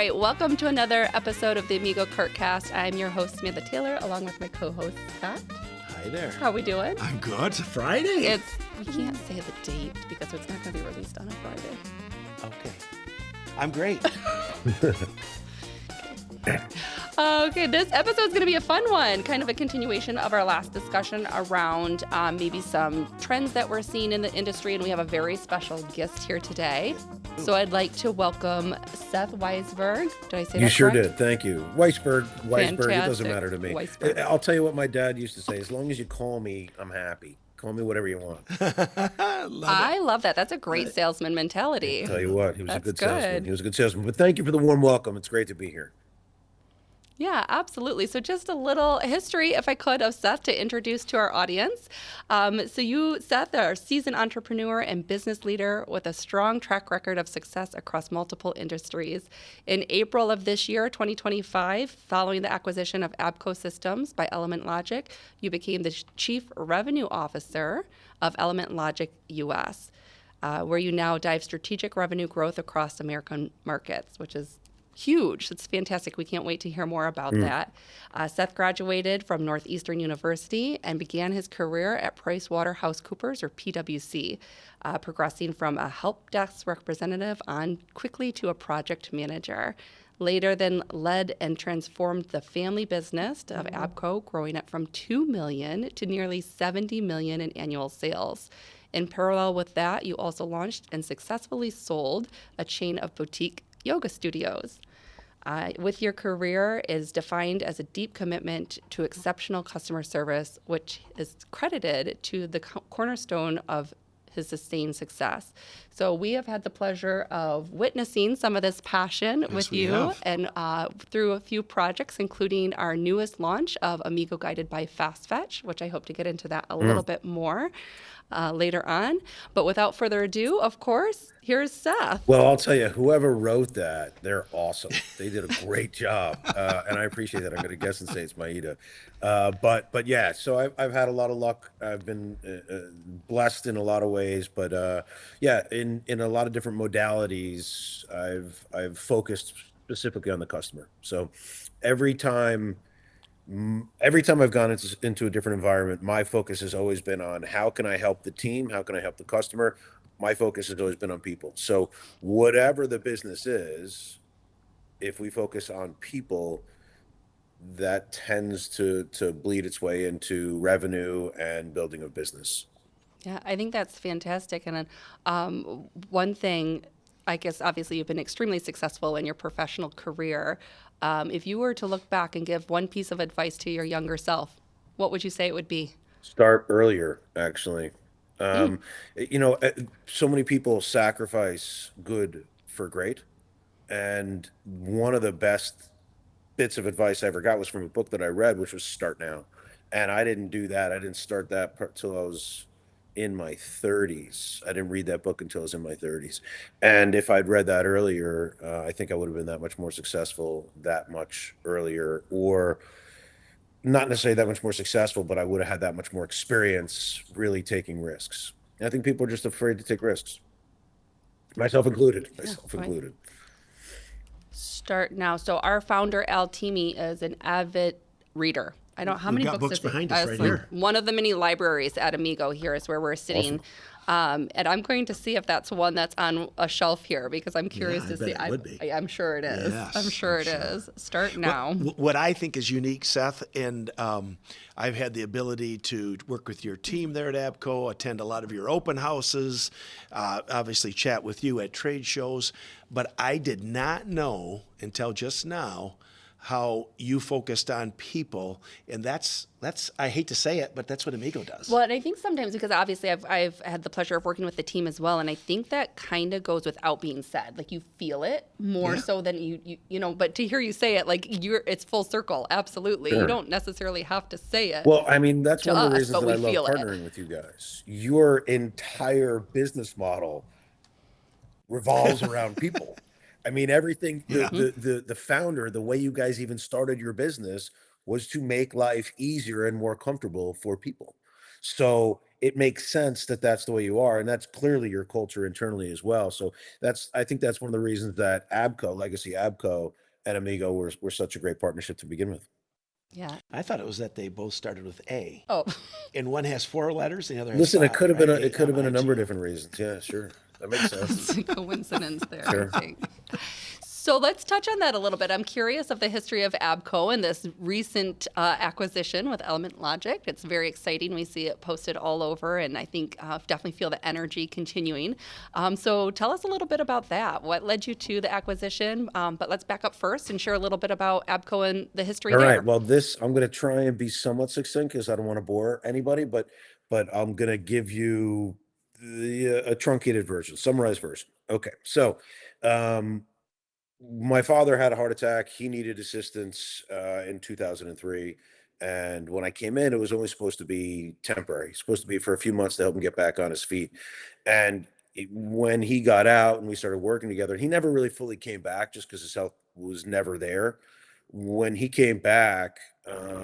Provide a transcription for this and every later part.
right, welcome to another episode of the Amigo Curtcast. I'm your host, Samantha Taylor, along with my co-host, Scott. Hi there. How we doing? I'm good. It's a Friday. We can't say the date because it's not going to be released on a Friday. Okay. I'm great. Okay, this episode's going to be a fun one, kind of a continuation of our last discussion around maybe some trends that we're seeing in the industry, and we have a very special guest here today. So I'd like to welcome Seth Weisberg. Did I say that You sure correct? did. Thank you. Weisberg, it doesn't Fantastic. matter to me. Weisberg. I'll tell you what my dad used to say, as long as you call me, I'm happy. Call me whatever you want. I love that. That's a great salesman mentality. Tell you what, he was a That's good good. salesman. He was a good salesman. But thank you for the warm welcome. It's great to be here. Yeah, absolutely. So just a little history, if I could, of Seth to introduce to our audience. So you, Seth, are a seasoned entrepreneur and business leader with a strong track record of success across multiple industries. In April of this year, 2025, following the acquisition of ABCO Systems by Element Logic, you became the Chief Revenue Officer of Element Logic US, where you now drive strategic revenue growth across American markets, which is huge. It's fantastic. We can't wait to hear more about that. Seth graduated from Northeastern University and began his career at PricewaterhouseCoopers, or PwC, progressing from a help desk representative on quickly to a project manager. Later then led and transformed the family business of ABCO, growing it from $2 million to nearly $70 million in annual sales. In parallel with that, you also launched and successfully sold a chain of boutique yoga studios. With your career is defined as a deep commitment to exceptional customer service, which is credited to the cornerstone of his sustained success. So we have had the pleasure of witnessing some of this passion with you and through a few projects, including our newest launch of Amigo guided by FastFetch, which I hope to get into that a little bit more later on. But without further ado, of course, here's Seth. Well, I'll tell you, whoever wrote that, they're awesome. They did a great job, and I appreciate that. I'm going to guess and say it's Maida. But yeah, so I've had a lot of luck. I've been blessed in a lot of ways, but yeah, in a lot of different modalities, I've focused specifically on the customer. So every time I've gone into a different environment, my focus has always been on how can I help the team? How can I help the customer? My focus has always been on people. So whatever the business is, if we focus on people, that tends to bleed its way into revenue and building a business. Yeah, I think that's fantastic. And one thing, I guess, obviously, you've been extremely successful in your professional career. If you were to look back and give one piece of advice to your younger self, what would you say it would be? Start earlier, actually. So many people sacrifice good for great. And one of the best bits of advice I ever got was from a book that I read, which was Start Now. And I didn't do that. I didn't start that until I was in my 30s. I didn't read that book until I was in my 30s. And if I'd read that earlier, I think I would have been that much more successful that much earlier, or not necessarily that much more successful, but I would have had that much more experience really taking risks. And I think people are just afraid to take risks, myself included. Right. Start Now. So our founder, Al Teamy, is an avid reader. I don't know how We've many got books does he- behind us right like here. One of the many libraries at Amigo here is where we're sitting. And I'm going to see if that's one that's on a shelf here because I'm curious I to bet see. it would be. I'm sure it is. Yes, I'm sure I'm it sure. is. Start Now. What I think is unique, Seth, and I've had the ability to work with your team there at ABCO, attend a lot of your open houses, obviously chat with you at trade shows, but I did not know until just now how you focused on people, and that's I hate to say it, but that's what Amigo does. Well, and I think sometimes because obviously I've had the pleasure of working with the team as well, and I think that kind of goes without being said. Like you feel it more so than you know. But to hear you say it, like it's full circle. Absolutely, Sure. you don't necessarily have to say it. Well, I mean, that's To one of the us, reasons but that I we love feel it. partnering with you guys. Your entire business model revolves around people. I mean, everything, the founder, the way you guys even started your business was to make life easier and more comfortable for people. So it makes sense that that's the way you are, and that's clearly your culture internally as well. So I think that's one of the reasons that ABCO, Legacy ABCO, and Amigo were such a great partnership to begin with. Yeah. I thought it was that they both started with A. Oh, And one has 4 letters, the other has Listen, 5, right? it could have been a number of AMIG. different reasons. Yeah, sure, that makes sense. it's a coincidence there, I Sure. think. So let's touch on that a little bit. I'm curious of the history of ABCO and this recent acquisition with Element Logic. It's very exciting. We see it posted all over, and I think definitely feel the energy continuing. So tell us a little bit about that. What led you to the acquisition? But let's back up first and share a little bit about ABCO and the history All there. right. Well, I'm going to try and be somewhat succinct because I don't want to bore anybody, but I'm going to give you a truncated version, summarized version. Okay. So, um, my father had a heart attack. He needed assistance in 2003. And when I came in, it was only supposed to be temporary, supposed to be for a few months to help him get back on his feet. And when he got out and we started working together, he never really fully came back just because his health was never there. When he came back,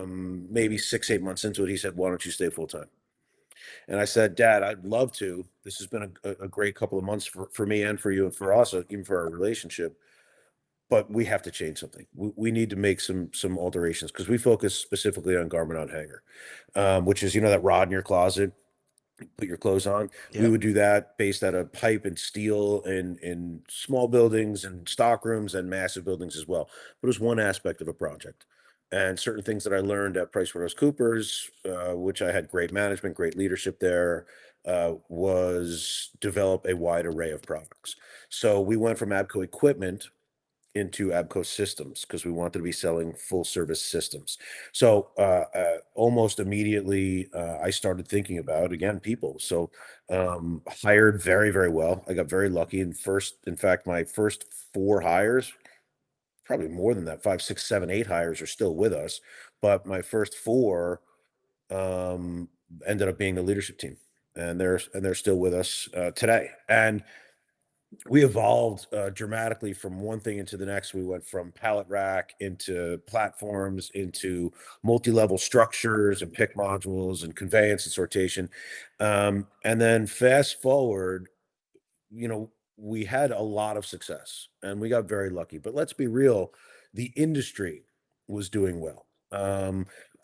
maybe 6, 8 months into it, he said, "Why don't you stay full time?" And I said, "Dad, I'd love to. This has been a great couple of months for me and for you and for us, even for our relationship. But we have to change something. We need to make some alterations because we focus specifically on garment on hanger, which is that rod in your closet, put your clothes on. We Yep. would do that based out of pipe and steel in small buildings and stock rooms and massive buildings as well. But it was one aspect of a project. And certain things that I learned at PricewaterhouseCoopers, which I had great management, great leadership there, was develop a wide array of products. So we went from ABCO equipment into ABCO Systems because we wanted to be selling full service systems. So almost immediately, I started thinking about again people. So hired very very well. I got very lucky. In fact, my first 4 hires, probably more than that, 5, 6, 7, 8 hires are still with us, but my first 4 um, ended up being the leadership team, and they're still with us today. And we evolved dramatically from one thing into the next. We went from pallet rack into platforms, into multi-level structures and pick modules and conveyance and sortation. And then fast forward, you know, we had a lot of success and we got very lucky. But let's be real, the industry was doing well.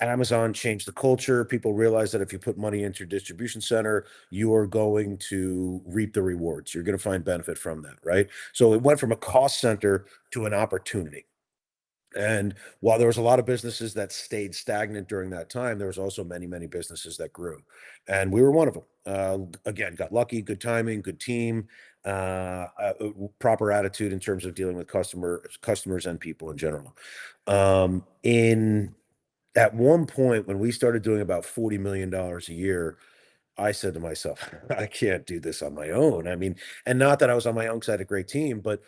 Amazon changed the culture. People realized that if you put money into your distribution center, you are going to reap the rewards. You're going to find benefit from that, right? So it went from a cost center to an opportunity. And while there was a lot of businesses that stayed stagnant during that time, there was also many, many businesses that grew, and we were one of them. Again, got lucky, good timing, good team, proper attitude in terms of dealing with customers and people in general. In At one point when we started doing about $40 million a year, I said to myself, I can't do this on my own. I mean, and not that I was on my own, 'cause I had a great team, but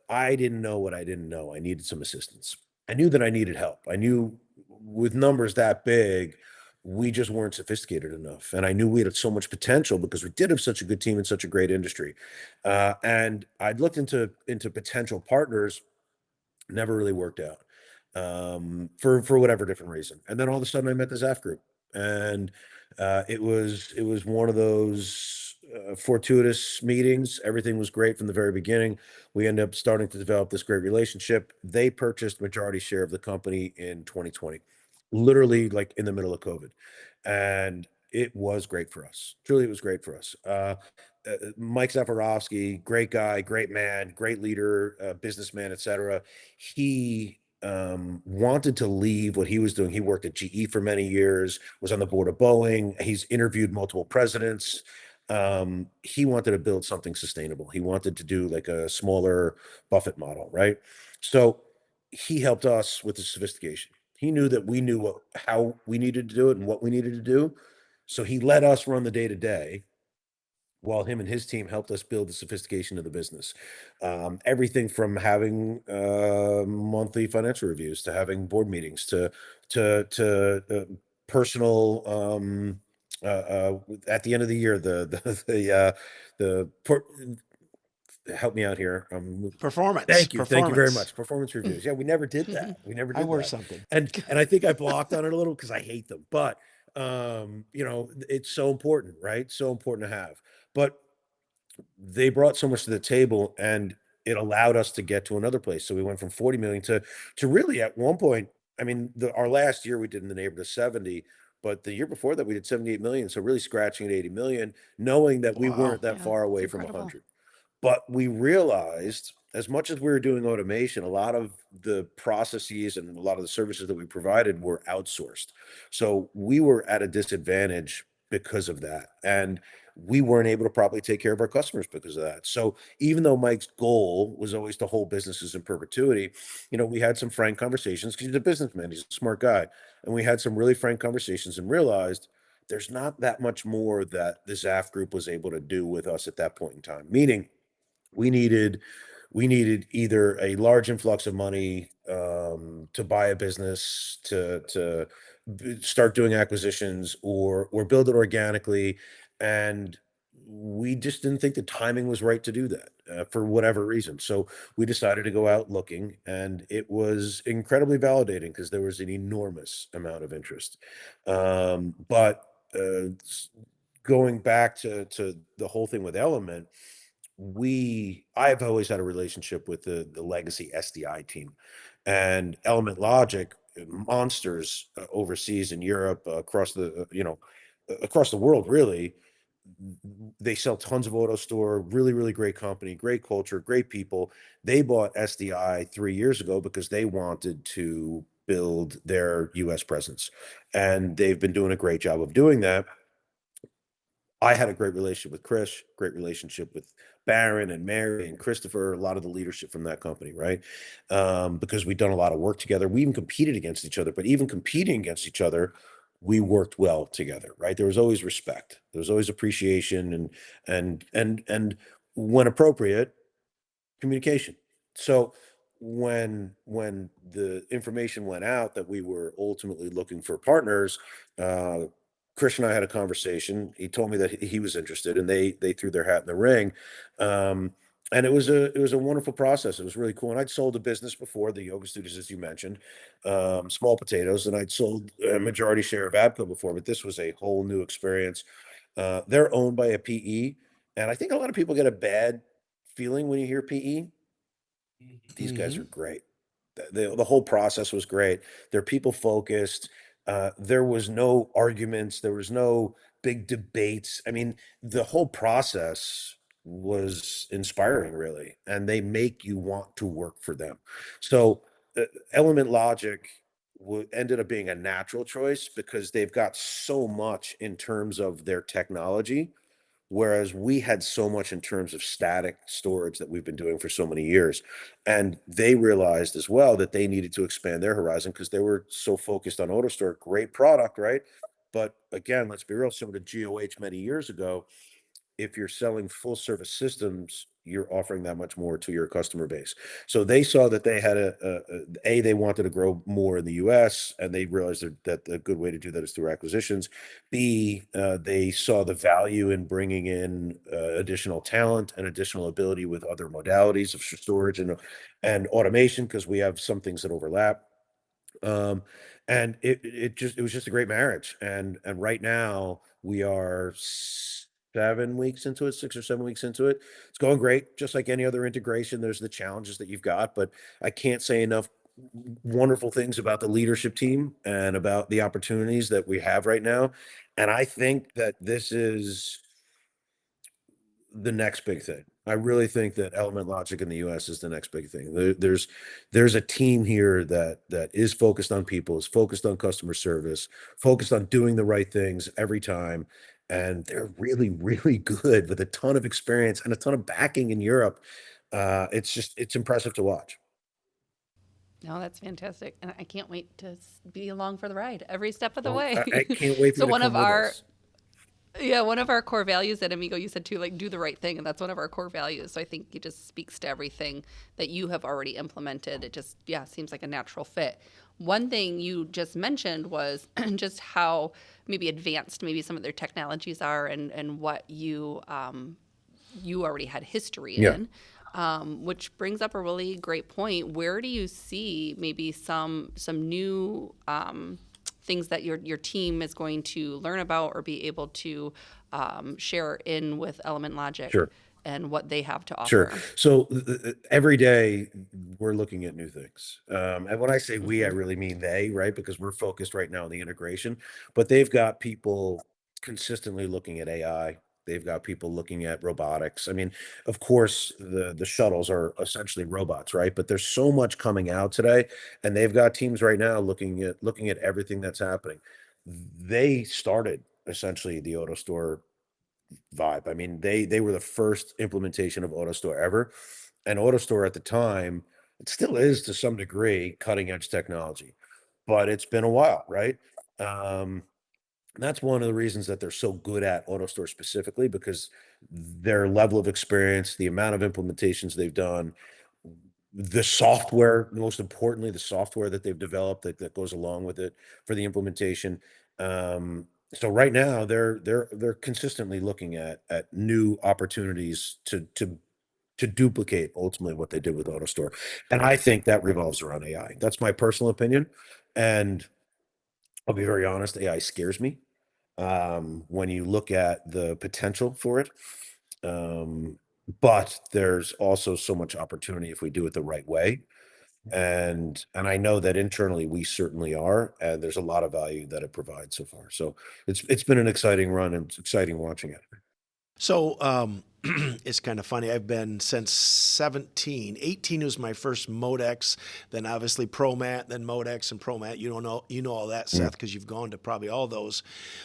I didn't know what I didn't know. I needed some assistance. I knew that I needed help. I knew with numbers that big, we just weren't sophisticated enough. And I knew we had so much potential because we did have such a good team in such a great industry. And I'd looked into potential partners, never really worked out for whatever different reason. And then all of a sudden, I met the Zaf group, and it was one of those fortuitous meetings. Everything was great from the very beginning. We ended up starting to develop this great relationship. They purchased majority share of the company in 2020, literally like in the middle of COVID, and it was great for us. Truly, it was great for us. Mike Zafarofsky, great guy, great man, great leader, businessman, etc. He wanted to leave what he was doing. He worked at GE for many years, was on the board of Boeing. He's interviewed multiple presidents. He wanted to build something sustainable. He wanted to do like a smaller Buffett model, right? So he helped us with the sophistication. He knew that we knew how we needed to do it and what we needed to do. So he let us run the day to day while him and his team helped us build the sophistication of the business. Everything from having monthly financial reviews to having board meetings to personal at the end of the year the help me out here. Performance. Thank you very Performance. much. Performance reviews. Yeah, we never did that. We never I did were that. something. And I think I blocked on it a little because I hate them. But It's so important, right? So important to have. But they brought so much to the table, and it allowed us to get to another place. So we went from 40 million to really at one point, I mean, our last year we did in the neighborhood of 70, but the year before that we did 78 million. So really scratching at 80 million, knowing that we Wow. weren't that Yeah, far it's away from incredible. 100. But we realized, as much as we were doing automation, a lot of the processes and a lot of the services that we provided were outsourced. So we were at a disadvantage because of that. And we weren't able to properly take care of our customers because of that. So even though Mike's goal was always to hold businesses in perpetuity, we had some frank conversations because he's a businessman, he's a smart guy. And we had some really frank conversations and realized there's not that much more that the ZAF group was able to do with us at that point in time. Meaning, we needed we needed either a large influx of money to buy a business, to start doing acquisitions, or build it organically, and we just didn't think the timing was right to do that for whatever reason. So we decided to go out looking, and it was incredibly validating because there was an enormous amount of interest. But going back to the whole thing with Element, I've always had a relationship with the legacy SDI team, and Element Logic, monsters overseas in Europe, across the world, really. They sell tons of auto store, really, really great company, great culture, great people. They bought SDI 3 years ago because they wanted to build their US presence, and they've been doing a great job of doing that. I had a great relationship with Chris, great relationship with Baron and Mary and Christopher, a lot of the leadership from that company, right? Because we'd done a lot of work together. We even competed against each other, but even competing against each other, we worked well together, right? There was always respect. There was always appreciation, and when appropriate, communication. So when the information went out that we were ultimately looking for partners, uh, Chris and I had a conversation. He told me that he was interested, and they threw their hat in the ring. Um, and it was a wonderful process. It was really cool. And I'd sold a business before, the yoga studios, as you mentioned, small potatoes, and I'd sold a majority share of ABCO before, but this was a whole new experience. They're owned by a PE, and I think a lot of people get a bad feeling when you hear PE. These guys Hmm. are great. The whole process was great. They're people focused. There was no arguments. There was no big debates. I mean, the whole process was inspiring, really, and they make you want to work for them. So, Element Logic ended up being a natural choice because they've got so much in terms of their technology, whereas we had so much in terms of static storage that we've been doing for so many years. And they realized as well that they needed to expand their horizon because they were so focused on AutoStore. Great product, right? But again, let's be real, similar to GOH many years ago, if you're selling full service systems, you're offering that much more to your customer base. So they saw that they had they wanted to grow more in the US, and they realized that a good way to do that is through acquisitions. B, they saw the value in bringing in additional talent and additional ability with other modalities of storage and automation, because we have some things that overlap. Um, and it was just a great marriage. And right now we are 7 weeks into it, 6 or 7 weeks into it. It's going great, just like any other integration. There's the challenges that you've got, but I can't say enough wonderful things about the leadership team and about the opportunities that we have right now. And I think that this is the next big thing. I really think that Element Logic in the US is the next big thing. There's a team here that is focused on people, is focused on customer service, focused on doing the right things every time. And they're really, really good with a ton of experience and a ton of backing in Europe. It's impressive to watch. No, that's fantastic. And I can't wait to be along for the ride every step of the Well, I way. can't wait for So you to one of come with our us. yeah, one of our core values at Amigo, you said too, like do the right thing, and that's one of our core values. So I think it just speaks to everything that you have already implemented. It just, yeah, seems like a natural fit. One thing you just mentioned was just how maybe advanced maybe some of their technologies are, and what you already had history Yeah. in, which brings up a really great point. Where do you see maybe some new things that your team is going to learn about or be able to share in with Element Logic Sure. and what they have to Sure. offer? So every day we're looking at new things. And when I say we, I Hmm. really mean they, right? Because we're focused right now on the integration, but they've got people consistently looking at AI. They've got people looking at robotics. I mean, of course, the shuttles are essentially robots, right? But there's so much coming out today, and they've got teams right now looking at everything that's happening. They started essentially the auto store vibe. I mean, they were the first implementation of AutoStore ever, and AutoStore at the time, it still is to some degree cutting edge technology, but it's been a while, right? Um, and that's one of the reasons that they're so good at AutoStore specifically because their level of experience, the amount of implementations they've done, the software, most importantly, the software that they've developed that goes along with it for the implementation. So right now they're consistently looking at new opportunities to duplicate ultimately what they did with AutoStore. And I think that revolves around AI. That's my personal opinion. And I'll be very honest, AI scares me when you look at the potential for it. Um, but there's also so much opportunity if we do it the right way. And I know that internally we certainly are, and there's a lot of value that it provides so far. So it's been an exciting run and it's exciting watching it. So it's kind of funny. I've been since 17. 18 was my first Modex, then obviously ProMat, then Modex and ProMat. You know all that, Mm. Seth, because you've gone to probably all those.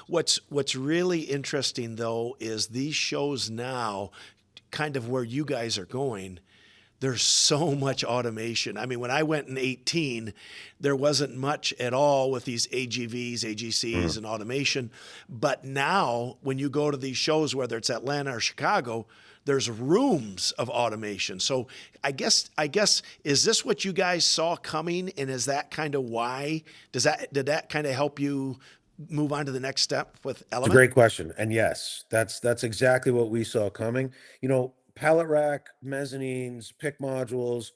What's really interesting though is these shows now, kind of where you guys are going, there's so much automation. I mean, when I went in 18, there wasn't much at all with these AGVs, AGCs, Mm. and automation. But now, when you go to these shows, whether it's Atlanta or Chicago, there's rooms of automation. So I guess is this what you guys saw coming, and is that kind of why? Did that kind of help you move on to the next step with It's a Element? great question. And yes, that's exactly what we saw coming. Pallet rack, mezzanines, pick modules,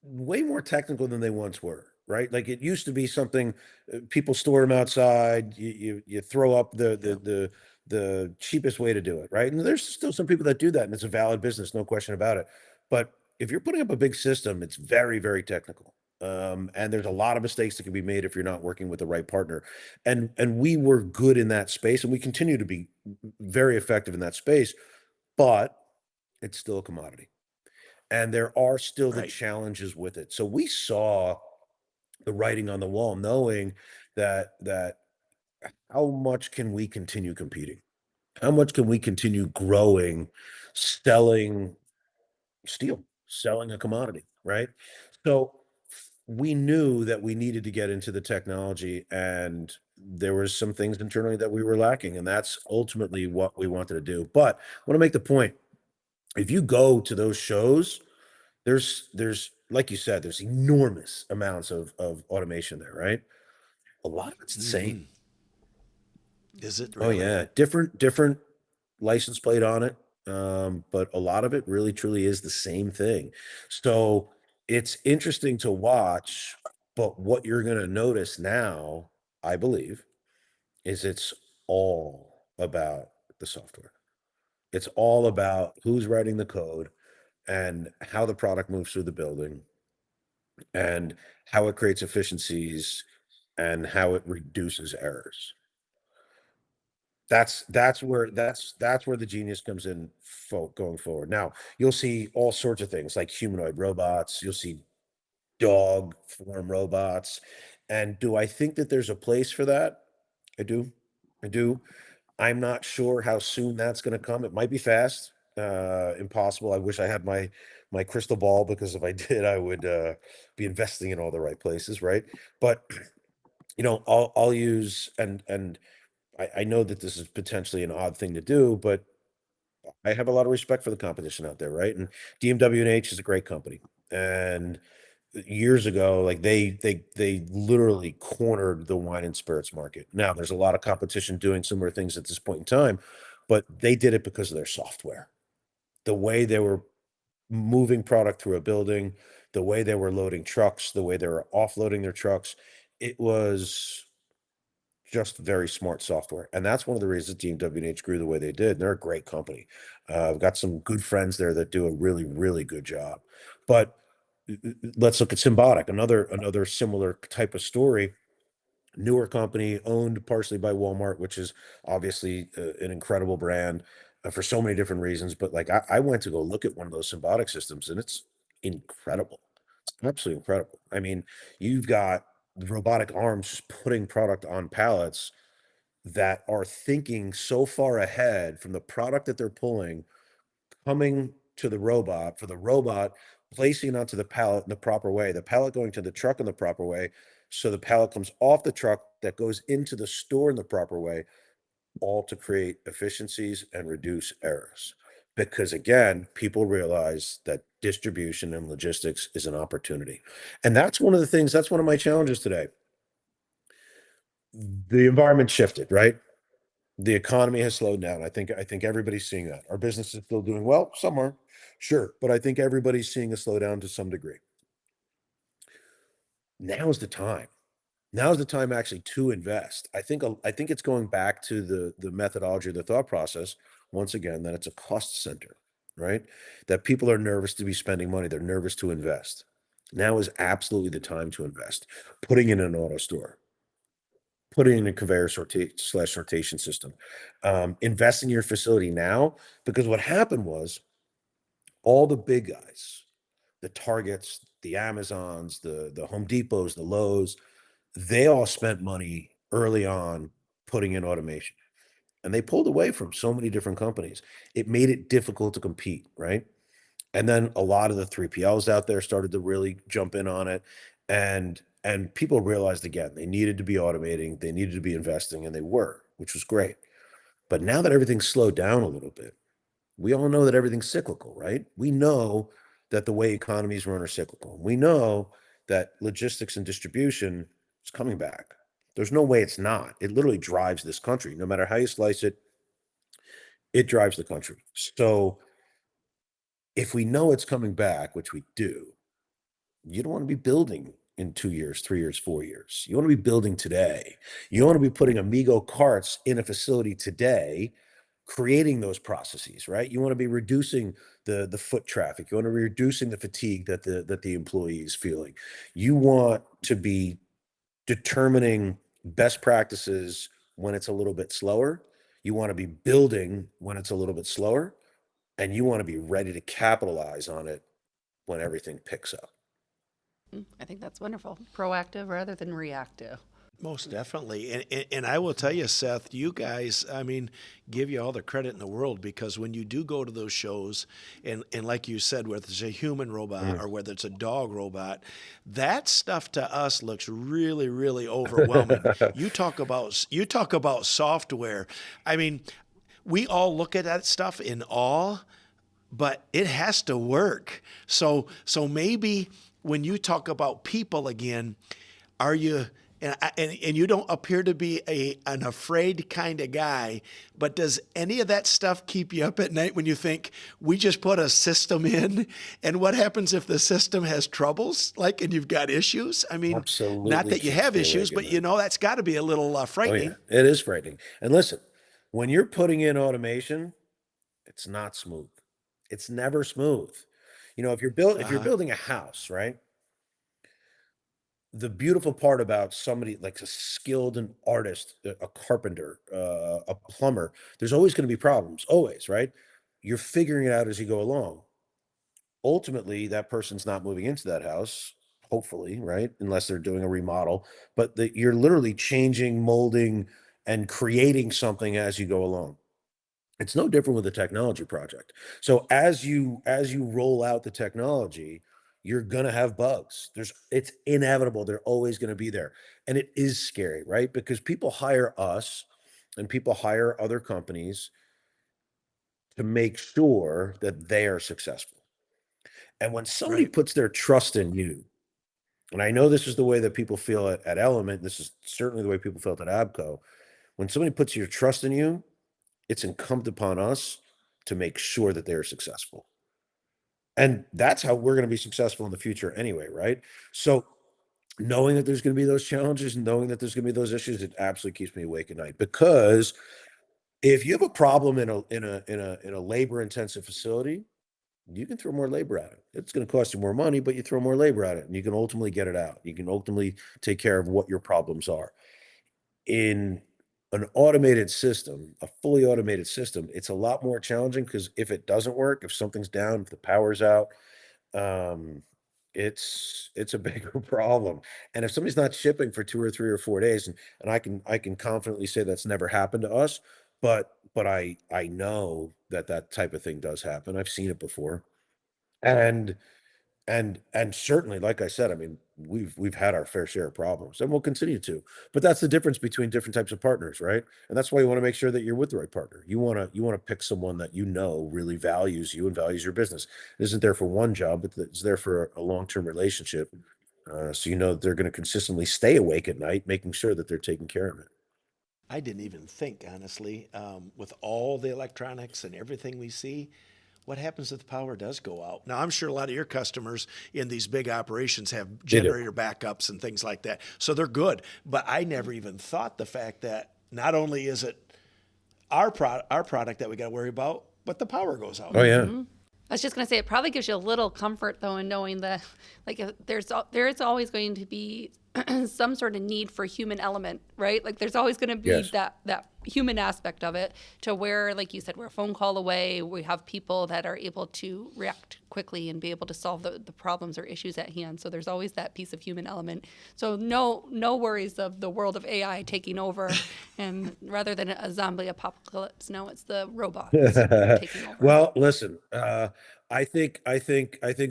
way more technical than they once were, right? Like it used to be something people store them outside. You throw up Yeah. the cheapest way to do it, right? And there's still some people that do that, and it's a valid business, no question about it. But if you're putting up a big system, it's very, very technical. And there's a lot of mistakes that can be made if you're not working with the right partner. And we were good in that space, and we continue to be very effective in that space, but it's still a commodity and there are still the Right. challenges with it. So we saw the writing on the wall, knowing that how much can we continue competing? How much can we continue growing, selling steel, selling a commodity, right? So we knew that we needed to get into the technology and there was some things internally that we were lacking and that's ultimately what we wanted to do. But I want to make the point, if you go to those shows, there's like you said, there's enormous amounts of automation there, right? A lot of it's the same. Hmm. Is it Oh really? yeah, different license plate on it, but a lot of it really truly is the same thing. So it's interesting to watch, but what you're going to notice now, I believe, is it's all about the software. It's all about who's writing the code and how the product moves through the building and how it creates efficiencies and how it reduces errors. That's where the genius comes in going forward. Now, you'll see all sorts of things like humanoid robots, you'll see dog form robots. And do I think that there's a place for that? I do. I do. I'm not sure how soon that's going to come. It might be fast. Impossible. I wish I had my crystal ball because if I did, I would be investing in all the right places, right? But I'll use and I know that this is potentially an odd thing to do, but I have a lot of respect for the competition out there, right? And DMW&H is a great company, and years ago, like they literally cornered the wine and spirits market. Now there's a lot of competition doing similar things at this point in time, but they did it because of their software, the way they were moving product through a building, the way they were loading trucks, the way they were offloading their trucks. It was just very smart software. And that's one of the reasons DMW&H grew the way they did. They're a great company. I've got some good friends there that do a really, really good job. But let's look at Symbotic, another similar type of story. Newer company owned partially by Walmart, which is obviously an incredible brand for so many different reasons. But like I went to go look at one of those Symbotic systems, and it's incredible. It's absolutely incredible. I mean, you've got the robotic arms just putting product on pallets that are thinking so far ahead from the product that they're pulling, coming to the robot, for the robot placing it onto the pallet in the proper way, the pallet going to the truck in the proper way, so the pallet comes off the truck that goes into the store in the proper way, all to create efficiencies and reduce errors. Because again, people realize that distribution and logistics is an opportunity. And that's one of the things, that's one of my challenges today. The environment shifted, right? The economy has slowed down. I think everybody's seeing that. Our business is still doing well, some are, sure, but I think everybody's seeing a slowdown to some degree. Now is the time. Now is the time actually to invest. I think it's going back to the methodology, the thought process, once again, that it's a cost center, right? That people are nervous to be spending money. They're nervous to invest. Now is absolutely the time to invest. Putting in an auto store, putting in a conveyor sortation system, invest in your facility now, because what happened was all the big guys, the Targets, the Amazons, the Home Depots, the Lowe's, they all spent money early on putting in automation, and they pulled away from so many different companies. It made it difficult to compete, right? And then a lot of the 3PLs out there started to really jump in on it, and people realized again they needed to be automating, they needed to be investing, and they were, which was great. But now that everything's slowed down a little bit, we all know that everything's cyclical, right? We know that the way economies run are cyclical. We know that logistics and distribution is coming back. There's no way it's not. It literally drives this country. No matter how you slice it, it drives the country. So if we know it's coming back, which we do, you don't want to be building in 2 years, 3 years, 4 years. You want to be building today. You want to be putting Amigo carts in a facility today, creating those processes, right? You want to be reducing the foot traffic. You want to be reducing the fatigue that the employee is feeling. You want to be determining best practices when it's a little bit slower. You want to be building when it's a little bit slower, and you want to be ready to capitalize on it when everything picks up. I think that's wonderful. Proactive rather than reactive. Most definitely. And I will tell you, Seth, you guys, I mean, give you all the credit in the world, because when you do go to those shows, and like you said, whether it's a human robot or whether it's a dog robot, that stuff to us looks really, really overwhelming. You talk about software. I mean, we all look at that stuff in awe, but it has to work. So maybe when you talk about people again, are you and you don't appear to be an afraid kind of guy, but does any of that stuff keep you up at night when you think we just put a system in, and what happens if the system has troubles, like, and you've got issues? I mean, not Absolutely that you keeps have me issues, awake at but night. that's got to be a little Oh yeah, frightening. it is frightening. And listen, when you're putting in automation, it's not smooth. It's never smooth. If you're Uh-huh. building a house, right? The beautiful part about somebody like a skilled an artist, a carpenter, a plumber, there's always going to be problems, always, right? You're figuring it out as you go along. Ultimately, that person's not moving into that house, hopefully, right? Unless they're doing a remodel, but you're literally changing, molding, and creating something as you go along. It's no different with a technology project. So as you roll out the technology, you're gonna have bugs. It's inevitable. They're always gonna be there. And it is scary, right? Because people hire us and people hire other companies to make sure that they are successful. And when somebody Right. puts their trust in you, and I know this is the way that people feel at Element, this is certainly the way people felt at ABCO. When somebody puts your trust in you, it's incumbent upon us to make sure that they're successful. And that's how we're going to be successful in the future anyway, right? So knowing that there's going to be those challenges, knowing that there's going to be those issues, it absolutely keeps me awake at night. Because if you have a problem in a labor intensive facility, you can throw more labor at it. It's going to cost you more money, but you throw more labor at it, and you can ultimately get it out. You can ultimately take care of what your problems are. In an automated system, a fully automated system, it's a lot more challenging because if it doesn't work, if something's down, if the power's out, um, it's a bigger problem. And if somebody's not shipping for 2 or 3 or 4 days, and I can confidently say that's never happened to us, but I know that that type of thing does happen. I've seen it before. And and certainly, like I said, I mean, we've had our fair share of problems, and we'll continue to. But that's the difference between different types of partners, right? And that's why you want to make sure that you're with the right partner. You want to pick someone that you know really values you and values your business. Isn't there for one job, but it's there for a long-term relationship. So you know that they're going to consistently stay awake at night, making sure that they're taking care of it. I didn't even think, honestly, with all the electronics and everything we see, what happens if the power does go out? Now, I'm sure a lot of your customers in these big operations have They do. generator backups and things like that. So they're good. But I never even thought the fact that not only is it our product that we got to worry about, but the power goes out. Oh yeah. I was just going to say, it probably gives you a little comfort, though, in knowing that, like, if there is always going to be some sort of need for human element, right? Like, there's always going to be Yes. that human aspect of it, to where, like you said, we're a phone call away. We have people that are able to react quickly and be able to solve the problems or issues at hand. So there's always that piece of human element. So no worries of the world of AI taking over, and rather than a zombie apocalypse, no, it's the robots taking over. Well, listen, I think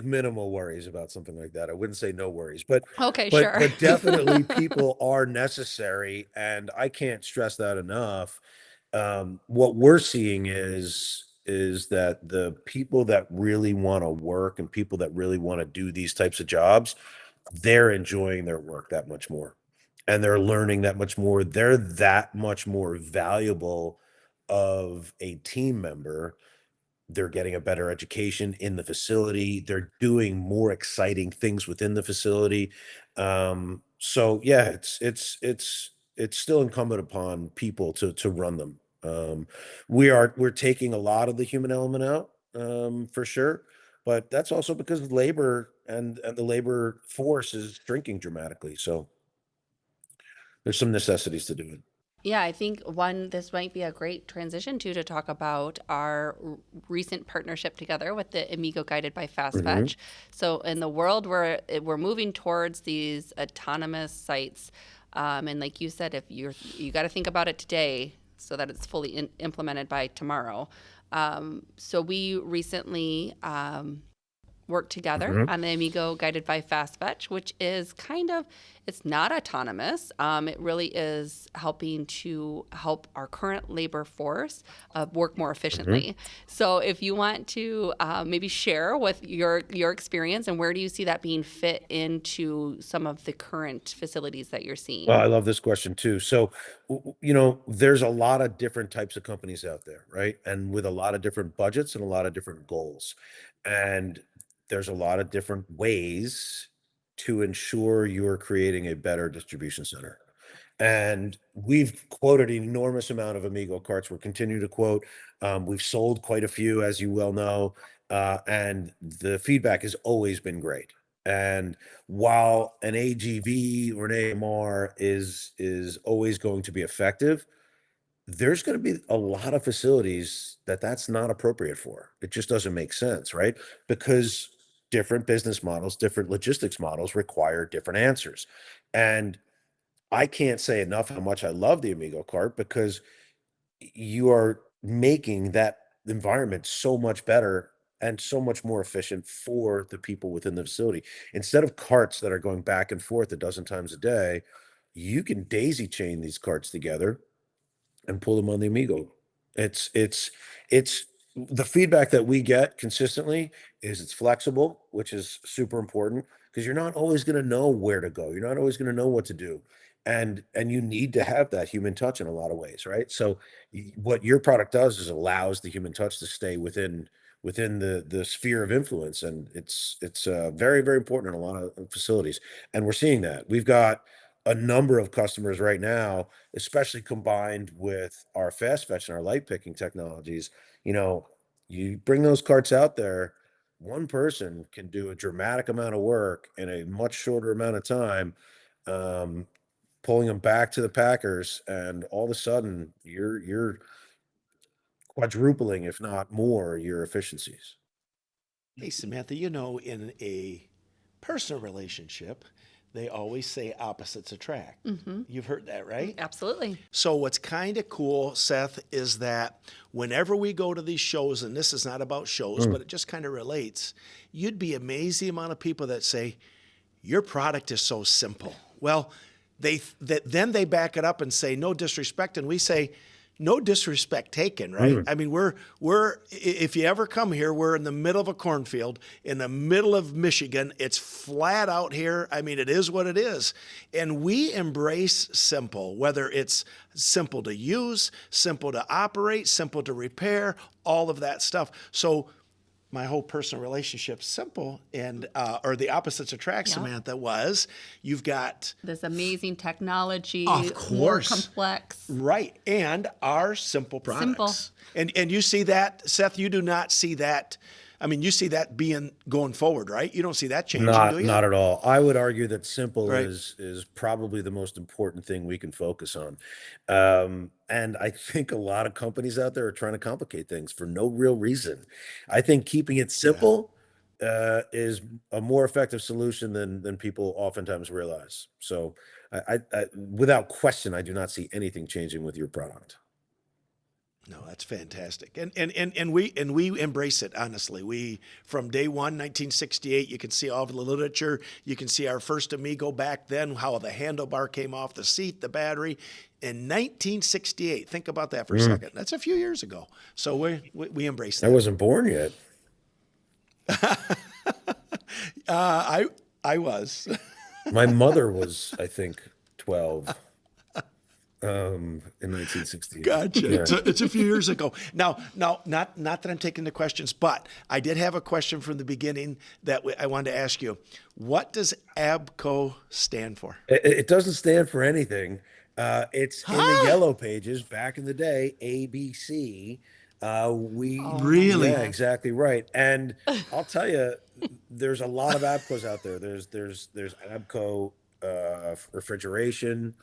minimal worries about something like that. I wouldn't say no worries, but Okay, but sure. but definitely people are necessary, and I can't stress that enough. What we're seeing is that the people that really want to work and people that really want to do these types of jobs, they're enjoying their work that much more, and they're learning that much more. They're that much more valuable of a team member. They're getting a better education in the facility. They're doing more exciting things within the facility. So yeah, it's still incumbent upon people to run them. We're taking a lot of the human element out, for sure, but that's also because labor and the labor force is shrinking dramatically. So there's some necessities to do it. Yeah, I think this might be a great transition to talk about our recent partnership together with the Amigo Guided by Hmm. FastFetch. So in the world where we're moving towards these autonomous sites, and like you said, if you got to think about it today so that it's fully implemented by tomorrow. So we recently work together Hmm. on the Amigo Guided by FastFetch, which is it's not autonomous. It really is helping to help our current labor force work more Hmm. efficiently. So if you want to maybe share with your experience, and where do you see that being fit into some of the current facilities that you're Well, seeing? I love this question too. So, there's a lot of different types of companies out there, right? And with a lot of different budgets and a lot of different goals. And there's a lot of different ways to ensure you're creating a better distribution center. And we've quoted an enormous amount of Amigo carts. We're continuing to quote. We've sold quite a few, as you well know, and the feedback has always been great. And while an AGV or an AMR is always going to be effective, there's going to be a lot of facilities that that's not appropriate for. It just doesn't make sense, right? Because different business models, different logistics models require different answers. And I can't say enough how much I love the Amigo cart because you are making that environment so much better and so much more efficient for the people within the facility. Instead of carts that are going back and forth a dozen times a day, you can daisy chain these carts together and pull them on the Amigo. It's the feedback that we get consistently is it's flexible, which is super important because you're not always going to know where to go. You're not always going to know what to do. And you need to have that human touch in a lot of ways, right? So what your product does is allows the human touch to stay within the sphere of influence, and it's very, very important in a lot of facilities, and we're seeing that. We've got a number of customers right now, especially combined with our FastFetch and our light picking technologies. You know, you bring those carts out there, one person can do a dramatic amount of work in a much shorter amount of time, um, pulling them back to the packers, and all of a sudden you're quadrupling, if not more, your efficiencies. Hey, Samantha, you know, in a personal relationship, they always say opposites attract. You've heard that, right? Absolutely. So what's kind of cool, Seth, is that whenever we go to these shows, and this is not about shows, but it just kind of relates, you'd be amazed the amount of people that say, your product is so simple. Well, then they back it up and say, no disrespect, and we say, no disrespect taken, right? I mean, we're if you ever come here, we're in the middle of a cornfield, in the middle of Michigan. It's flat out here. I mean, it is what it is. And we embrace simple, whether it's simple to use, simple to operate, simple to repair, all of that stuff. So my whole personal relationship simple, and or the opposites attract, Samantha, was you've got this amazing technology, of more course, complex, right, and our simple products. And you see that, Seth. You do not see that. I mean, you see that being going forward, right? You don't see that changing, do you? Not at all. I would argue that simple Right. is probably the most important thing we can focus on. And I think a lot of companies out there are trying to complicate things for no real reason. I think keeping it Yeah. simple is a more effective solution than people oftentimes realize. So without question, I do not see anything changing with your product. No, that's fantastic. And we embrace it, honestly. We, from day one, 1968, you can see all of the literature. You can see our first Amigo back then, how the handlebar came off the seat, the battery. In 1968, think about that for a second. That's a few years ago. So we embrace I that. wasn't born yet. I was. My mother was, I think, 12. In 1968. Gotcha. Yeah. It's a few years ago. Now, not that I'm taking the questions, but I did have a question from the beginning that I wanted to ask you. What does ABCO stand for? It doesn't stand for anything. It's in the yellow pages back in the day, ABC. Really? Yeah, exactly right. And I'll tell you, there's a lot of ABCOs out there. There's ABCO refrigeration,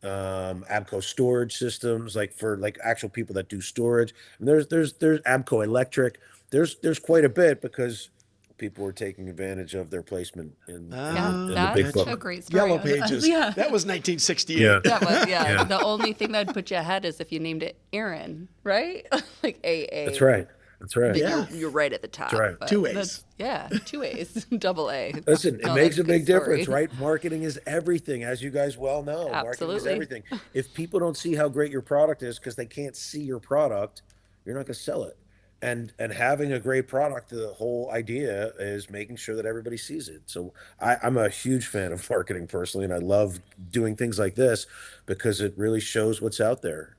ABCO storage systems, like for like actual people that do storage. And there's ABCO electric. There's quite a bit because people were taking advantage of their placement in the big that's book. a great story. Yellow pages. Yeah. That was 1968. Yeah. That was, yeah. The only thing that would put you ahead is if you named it Aaron, right? Like AA. That's right. That's right. Then Yeah. you're right at the top. That's right. but Two A's. Yeah, 2 A's, double A. Listen, it No, makes that's a big good difference, story. right? Marketing is everything, as you guys well know. Marketing is Absolutely. everything. If people don't see how great your product is because they can't see your product, you're not going to sell it. And having a great product, the whole idea is making sure that everybody sees it. So I'm a huge fan of marketing personally, and I love doing things like this because it really shows what's out there.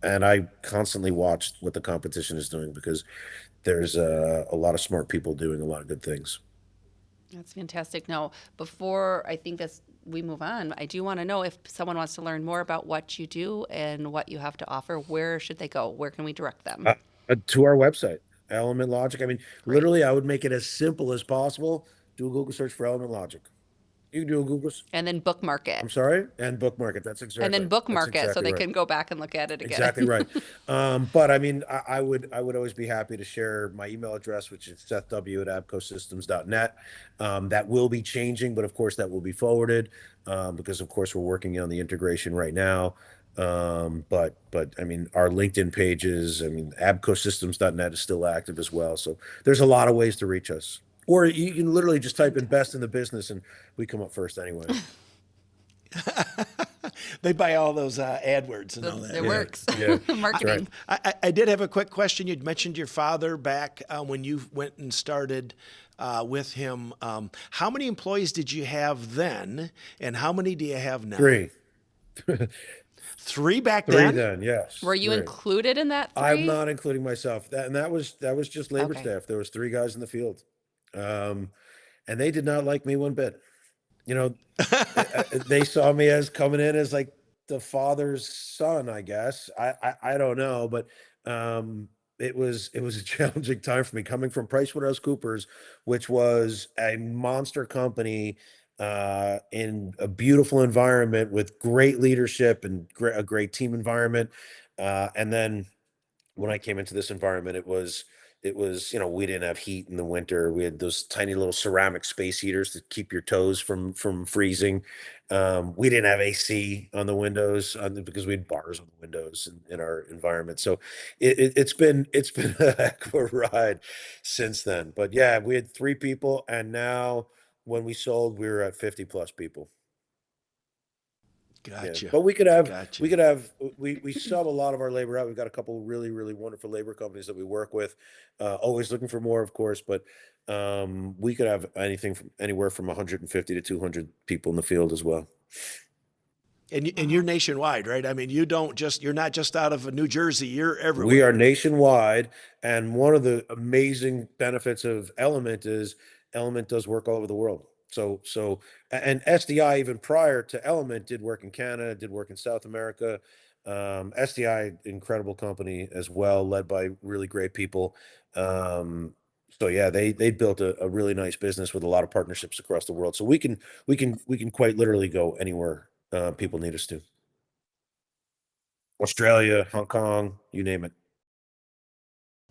And I constantly watch what the competition is doing because there's a lot of smart people doing a lot of good things. That's fantastic. Now, before I think we move on, I do want to know if someone wants to learn more about what you do and what you have to offer, where should they go? Where can we direct them? To our website, Element Logic. I mean, literally, I would make it as simple as possible. Do a Google search for Element Logic. You can do a Google. And then bookmark it. I'm sorry, and bookmark it. That's exactly. And then bookmark that's it so exactly they right. can go back and look at it again. Exactly right. But I mean, I would always be happy to share my email address, which is sethw@abcosystems.net. That will be changing, but of course that will be forwarded because of course we're working on the integration right now. But I mean, our LinkedIn pages, I mean, abcosystems.net is still active as well. So there's a lot of ways to reach us. Or you can literally just type in best in the business and we come up first anyway. They buy all those AdWords and all that. It works. Yeah. Marketing. I did have a quick question. You'd mentioned your father back when you went and started with him. How many employees did you have then, and how many do you have now? 3. 3 back Three then? then, yes, Were you three. included in that I'm 3? not including myself. That was just labor Okay. staff. There was 3 guys in the field, um, and they did not like me one bit. You know, they saw me as coming in as like the father's son, I guess. I don't know, but um, it was a challenging time for me coming from PricewaterhouseCoopers, which was a monster company in a beautiful environment with great leadership and a great team environment, and then when I came into this environment, it was we didn't have heat in the winter. We had those tiny little ceramic space heaters to keep your toes from freezing. We didn't have AC on the windows because we had bars on the windows in our environment. So it's been a heck of a ride since then. But yeah, we had 3 people, and now when we sold, we were at 50 plus people. Yeah, Gotcha. but we sub a lot of our labor out. We've got a couple of really, really wonderful labor companies that we work with. Always looking for more, of course, but we could have anything from anywhere from 150 to 200 people in the field as well. And you're nationwide, right? I mean, you're not just out of New Jersey, you're We are everywhere. nationwide, and one of the amazing benefits of Element is Element does work all over the world. And SDI, even prior to Element, did work in Canada, did work in South America. SDI, incredible company as well, led by really great people. So yeah, they built a really nice business with a lot of partnerships across the world. So we can quite literally go anywhere people need us to. Australia, Hong Kong, you name it.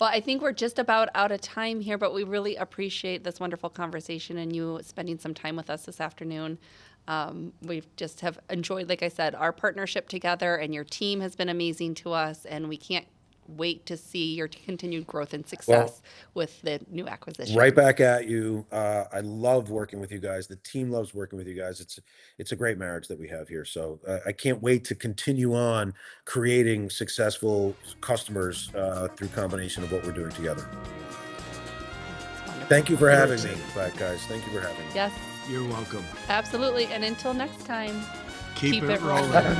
Well, I think we're just about out of time here, but we really appreciate this wonderful conversation and you spending some time with us this afternoon. We just have enjoyed, like I said, our partnership together, and your team has been amazing to us, and we can't wait to see your continued growth and Well, success with the new acquisition. right back at you. I love working with you guys. The team loves working with you guys. It's a great marriage that we have here. So I can't wait to continue on creating successful customers through combination of what we're doing together. It's wonderful. Thank you for Very having me, exciting. back guys. Thank you for having me. Yes, You're welcome. absolutely. And until next time, Keep it rolling. rolling.